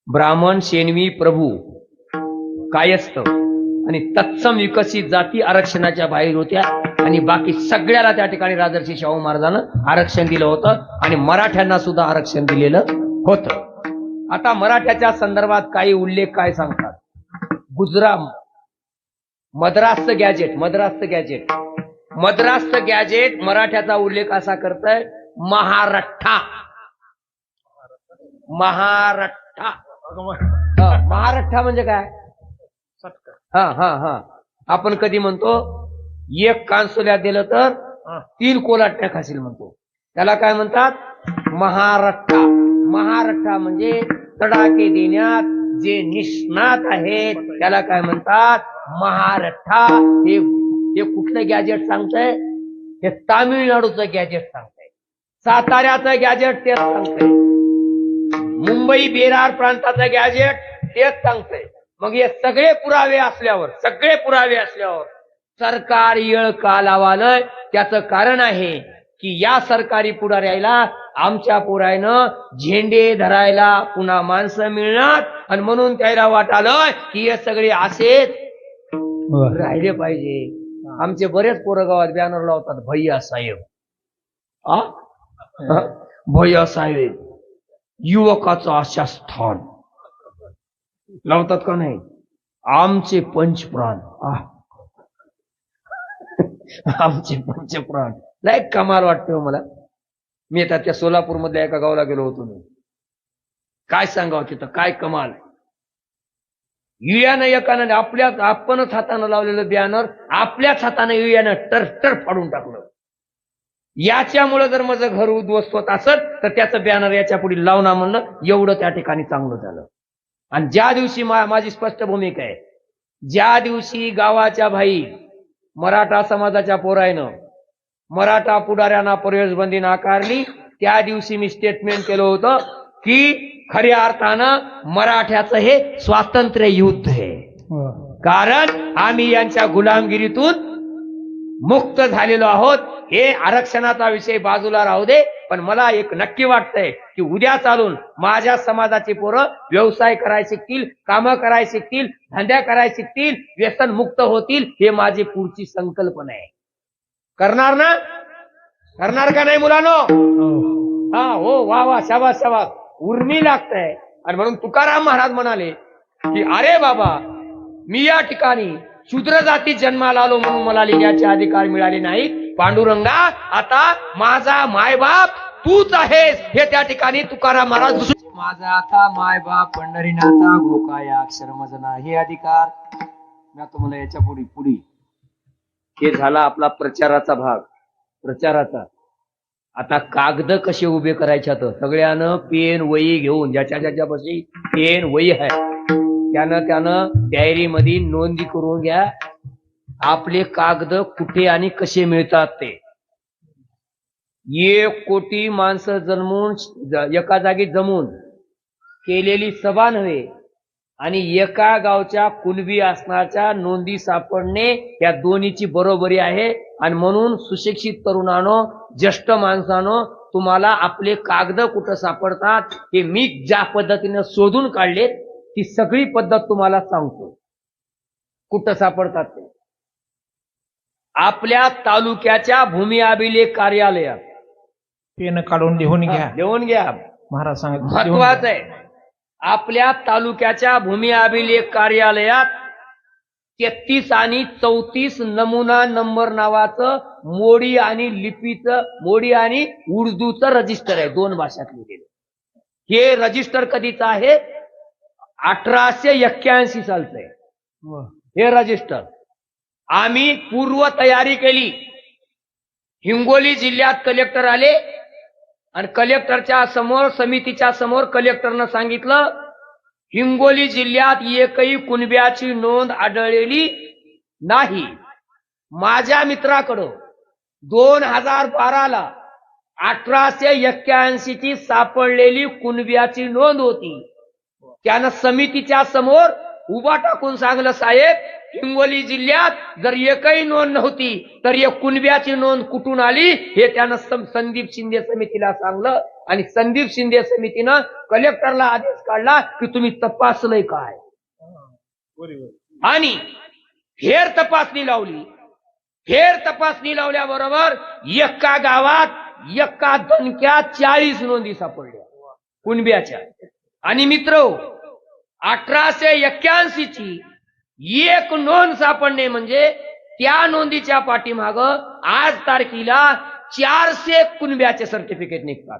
ब्राह्मण शेनवी प्रभू कायस्थ आणि तत्सम विकसित जाती आरक्षणाच्या बाहेर होत्या आणि बाकी सगळ्याला त्या ठिकाणी राजर्षी शाहू महाराजांना आरक्षण दिलं होतं आणि मराठ्यांना सुद्धा आरक्षण दिलेलं होतं। आता मराठ्याच्या संदर्भात काही उल्लेख काय सांगतात? गुजरात मद्रास गॅजेट मराठ्याचा उल्लेख असा करतय महारठ्ठा महारठ्ठा म्हणजे काय? आपण कधी म्हणतो एक कांसोल्यात दिलं तर 3 कोलाटण्या खाशील म्हणतो, त्याला काय म्हणतात? महारठ्ठा म्हणजे तडाखे देण्यात जे निष्णात आहेत त्याला काय म्हणतात? महारठ्ठा। हे कुठलं गॅजेट सांगतंय? हे तामिळनाडूचं गॅजेट सांगतंय, साताऱ्याचं गॅजेट तेच सांगतंय, मुंबई बेरार प्रांताचं गॅजेट तेच सांगतंय। मग हे सगळे पुरावे असल्यावर सरकार येळ का लावालंय? त्याचं कारण आहे की या सरकारी पुढाऱ्याला आमच्या पोरायनं झेंडे धरायला पुन्हा माणसं मिळणार आणि म्हणून त्याला वाटालंय की हे सगळे असेच राहिले पाहिजे। आमचे बरेच पोरं गावात बॅनर लावतात, भैया साहेब भैया साहेब युवकाचं आशास्थान लावतात का नाही? आमचे पंचप्राण आमचे पंचप्राण लय कमाल वाटतं मला। मी आता त्या सोलापूर मधल्या एका गावाला गेलो होतो, मी काय सांगावं तिथं काय कमाल। युयानं एकानं आपणच हातानं लावलेलं बॅनर आपल्याच हातानं युयानं टर फाडून टाकलं। याच्यामुळे जर माझं घर उद्ध्वस्त होत असत तर त्याचं बॅनर याच्या पुढे लावणं म्हणलं एवढं त्या ठिकाणी चांगलं झालं। आणि ज्या दिवशी माझी स्पष्ट भूमिका आहे, ज्या दिवशी गावाच्या भाई मराठा समाजाच्या पोरायनं मराठा पुढाऱ्यांना प्रवेशबंदी नाकारली त्या दिवशी मी स्टेटमेंट केलं होतं की खऱ्या अर्थानं मराठ्याचं हे स्वातंत्र्य युद्ध आहे, कारण आम्ही यांच्या गुलामगिरीतून मुक्त झालेलो आहोत। हे आरक्षणाचा विषय बाजूला राहू दे, पण मला एक नक्की वाटतंय की उद्या चालून माझ्या समाजाची पोरं व्यवसाय करायला शिकतील, कामं करायला शिकतील, धंद्या करायला शिकतील, व्यसन मुक्त होतील। हे माझी पुढची संकल्पना आहे। करणार ना? करणार का नाही मुलांनो? हो, वा शाबास शाबास, उर्मी लागतंय। आणि म्हणून तुकाराम महाराज म्हणाले की अरे बाबा, मी या ठिकाणी शूद्र जातीत जन्माला आलो म्हणून मला लिहिण्याचे अधिकार मिळाले नाही। पांडुरंगा, आता माझा मायबाप तूच आहेस हे त्या ठिकाणी तुकाराम महाराज। माझा आता मायबाप पंढरीनाथा गोकाया अक्षर मजना हे अधिकार मी तुम्हाला याच्या पुढे हे झाला आपला प्रचाराचा भाग। प्रचाराचा आता कागद कसे उभे करायचे तर सगळ्यानं पेन वही घेऊन, ज्याच्यापाशी पेन वही आहे त्यानं डायरी मध्ये नोंदी करून घ्या आपले कागद कुठे आणि कसे मिळतात ते। 1 कोटी माणसं जन्मून एका जागी जमून केलेली सभा नव्हे आणि एका गावच्या कुणबी असण्याच्या नोंदी सापडणे या दोन्हीची बरोबरी आहे। आणि म्हणून सुशिक्षित तरुणांनो, ज्येष्ठ माणसांनो, तुम्हाला आपले कागद कुठं सापडतात हे मी ज्या पद्धतीने शोधून काढले ती सगळी पद्धत तुम्हाला सांगतो कुठं सापडतात ते। आपल्या तालुक्याच्या भूमी अभिलेख कार्यालयात पेन काढून लिहून घ्या महाराज सांगत महत्वाचं आहे। आपल्या तालुक्याच्या भूमी अभिलेख कार्यालयात 33 आणि 34 नमुना नंबर नावाचं मोडी आणि उर्दूचं रजिस्टर आहे, 2 भाषात लिहिलेलं। हे रजिस्टर कधीचं आहे? 1881 सालचं आहे हे रजिस्टर। आम्ही पूर्व तयारी केली। हिंगोली जिल्ह्यात कलेक्टर आले आणि कलेक्टरच्या समोर, समितीच्या समोर कलेक्टरनं सांगितलं हिंगोली जिल्ह्यात एकही कुणब्याची नोंद आढळलेली नाही। माझ्या मित्राकडं 2012ला 1881 ची सापडलेली कुणब्याची नोंद होती। त्यानं समितीच्या समोर उभा टाकून सांगलं, साहेब हिंगोली जिल्ह्यात जर एकही नोंद नव्हती तर एक कुणब्याची नोंद कुठून आली हे त्यानं संदीप शिंदे समितीला सांगलं। आणि संदीप शिंदे समितीनं कलेक्टरला आदेश काढला की तुम्ही तपासलंय काय, आणि फेर तपासणी लावली. फेर तपासणी लावल्याबरोबर एका गावात एका दणक्यात 40 नोंदी सापडल्या कुणब्याच्या. आणि मित्र, 1881 ची एक नोंद सापडणे म्हणजे त्या नोंदीच्या पाठीमाग आज तारखेला 400 कुणब्याचे सर्टिफिकेट निघतात.